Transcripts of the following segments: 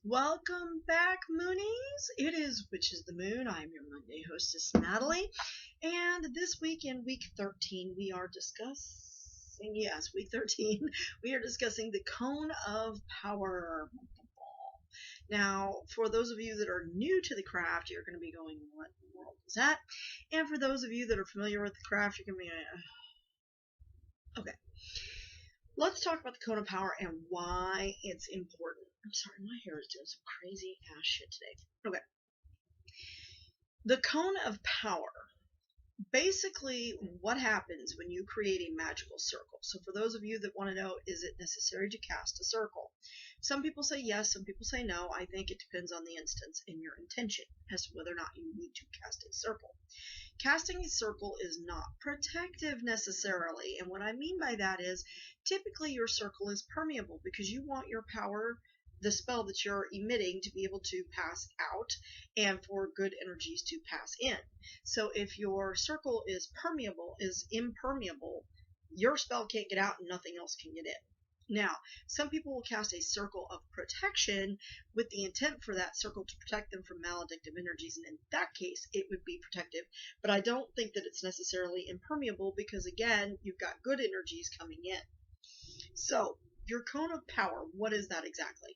Welcome back, Moonies. It is Witches the Moon. I'm your Monday hostess, Natalie. And this week in week 13, we are discussing, yes, week 13, we are discussing the Cone of Power. Now, for those of you that are new to the craft, you're going to be going, what in the world is that? And for those of you that are familiar with the craft, you're going to be okay. Let's talk about the Cone of Power and why it's important. I'm sorry, my hair is doing some crazy ass shit today. Okay. The Cone of Power. Basically, what happens when you create a magical circle? So for those of you that want to know, is it necessary to cast a circle? Some people say yes, some people say no. I think it depends on the instance and your intention as to whether or not you need to cast a circle. Casting a circle is not protective necessarily, and what I mean by that is typically your circle is permeable because you want your power, the spell that you're emitting, to be able to pass out and for good energies to pass in. So if your circle is impermeable, your spell can't get out and nothing else can get in. Now, some people will cast a circle of protection with the intent for that circle to protect them from maledictive energies, and in that case, it would be protective. But I don't think that it's necessarily impermeable because, again, you've got good energies coming in. So, your Cone of Power, what is that exactly?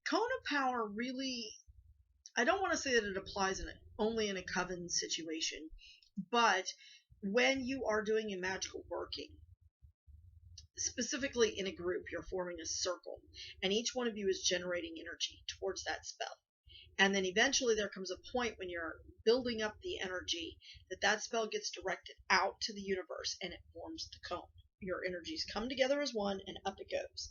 Cone of Power really, I don't want to say that it applies only in a coven situation, but when you are doing a magical working, specifically in a group, you're forming a circle, and each one of you is generating energy towards that spell. And then eventually there comes a point when you're building up the energy that spell gets directed out to the universe and it forms the cone. Your energies come together as one and up it goes.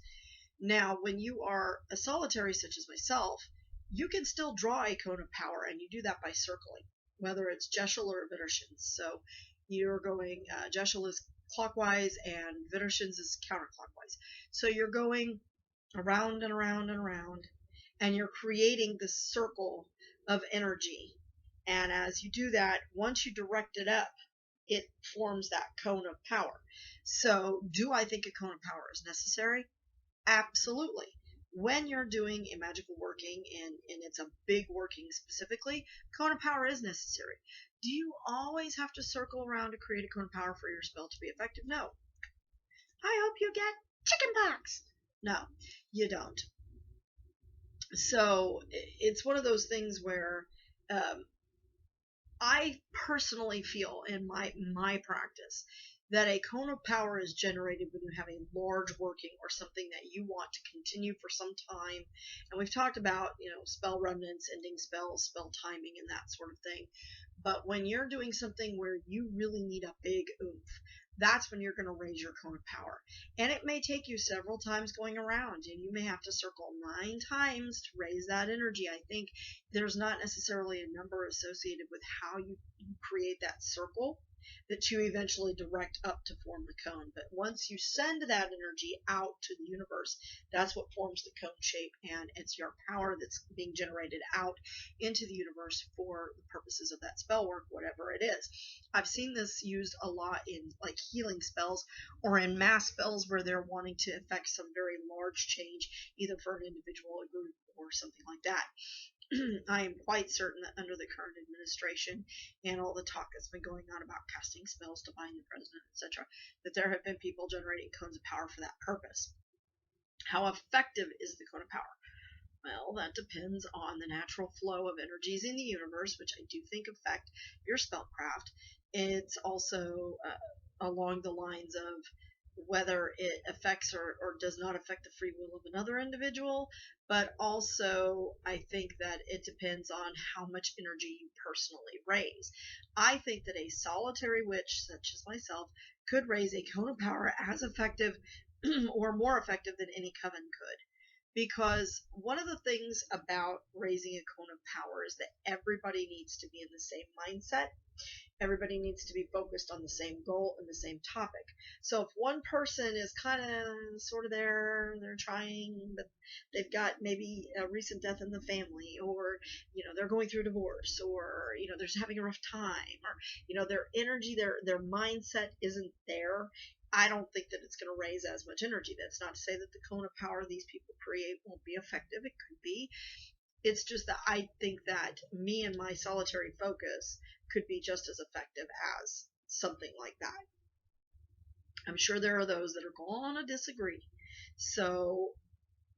Now, when you are a solitary such as myself, you can still draw a cone of power, and you do that by circling, whether it's Jeshel or Viddershins. So you're going, Jeshel is clockwise and Viddershins is counterclockwise. So you're going around and around and around, and you're creating this circle of energy. And as you do that, once you direct it up, it forms that cone of power. So do I think a cone of power is necessary? Absolutely. When you're doing a magical working and it's a big working specifically, cone of power is necessary. Do you always have to circle around to create a cone of power for your spell to be effective? No. I hope you get chickenpox. No, you don't. So it's one of those things where I personally feel in my practice that a cone of power is generated when you have a large working or something that you want to continue for some time. And we've talked about, spell remnants, ending spells, spell timing, and that sort of thing. But when you're doing something where you really need a big oomph, that's when you're going to raise your cone of power. And it may take you several times going around, and you may have to circle 9 times to raise that energy. I think there's not necessarily a number associated with how you create that circle that you eventually direct up to form the cone. But once you send that energy out to the universe, that's what forms the cone shape, and it's your power that's being generated out into the universe for the purposes of that spell work, whatever it is. I've seen this used a lot in like healing spells or in mass spells where they're wanting to effect some very large change, either for an individual, a group, or something like that. I am quite certain that under the current administration and all the talk that's been going on about casting spells to bind the president, etc., that there have been people generating cones of power for that purpose. How effective is the cone of power? Well, that depends on the natural flow of energies in the universe, which I do think affect your spellcraft. It's also along the lines of whether it affects or does not affect the free will of another individual, but also I think that it depends on how much energy you personally raise. I think that a solitary witch, such as myself, could raise a cone of power as effective or more effective than any coven could. Because one of the things about raising a cone of power is that everybody needs to be in the same mindset. Everybody needs to be focused on the same goal and the same topic. So if one person is kind of sort of there, they're trying, but they've got maybe a recent death in the family, or, they're going through a divorce, or, they're just having a rough time, or, their energy, their mindset isn't there, I don't think that it's going to raise as much energy. That's not to say that the cone of power these people create won't be effective. It could be. It's just that I think that me and my solitary focus could be just as effective as something like that. I'm sure there are those that are going to disagree. So,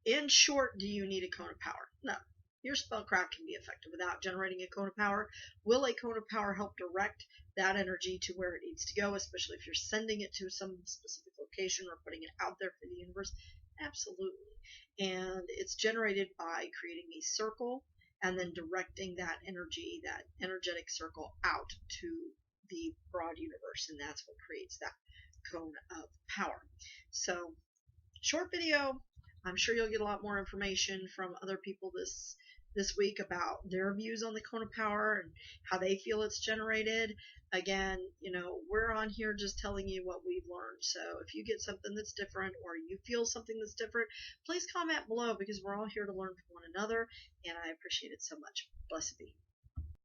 in short, do you need a cone of power? No. Your spellcraft can be effective without generating a cone of power. Will a cone of power help direct that energy to where it needs to go, especially if you're sending it to some specific location or putting it out there for the universe? Absolutely. And it's generated by creating a circle and then directing that energy, that energetic circle, out to the broad universe. And that's what creates that cone of power. So, short video. I'm sure you'll get a lot more information from other people this week about their views on the cone of power and how they feel it's generated. Again, we're on here just telling you what we've learned. So if you get something that's different or you feel something that's different, please comment below because we're all here to learn from one another, and I appreciate it so much. Blessed be.